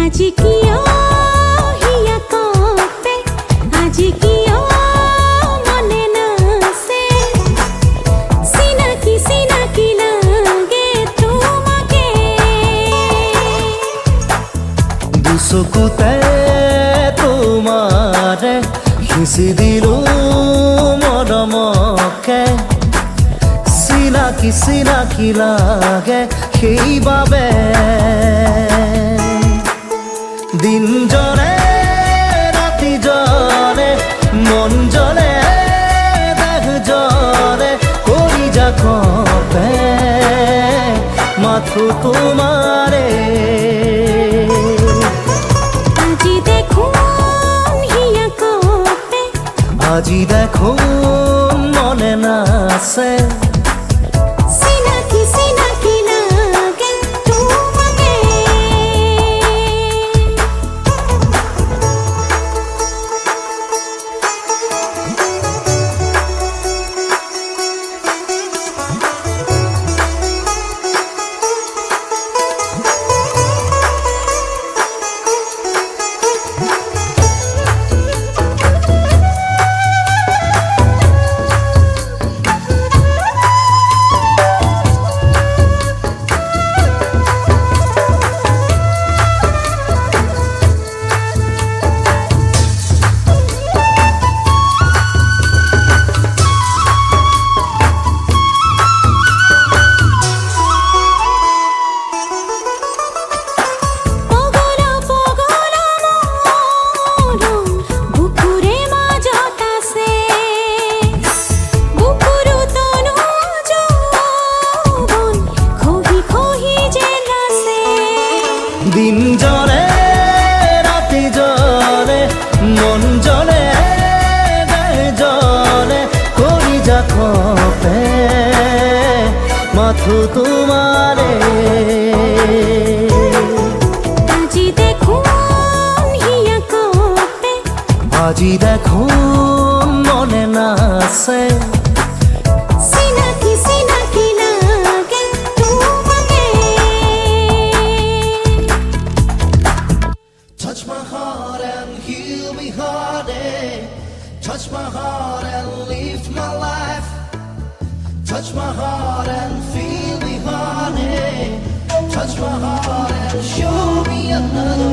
আজি কিয় হিয়া কপে আজি কিয় মনে নাছে চিনাকি চিনাকি লাগে তোমাকে দুচকুতে তোমারে সিঁচি দিলো মৰমকে চিনাকি চিনাকি লাগে সেইবাবে দিন জলে ৰাতি জলে মন জলে দেহ জলে কৰি যা কপে মাথো তোমাৰে আজি দেখুন হিয়া কপে আজি দেখো মনে নাছে চিনাকি চিনাকি লাগে তোমাকে দিন জলে ৰাতি জলে মন জলে দেহ জলে কৰি যা কপে মাথো তোমাৰে আজি দেখুন হিয়া কপে আজি দেখো মনে নাছে চিনাকি চিনাকি লাগে তোমাকে Touch my heart and heal me heartache. Touch my heart and lift my life. Touch my heart and feel me honey. Touch my heart and show me another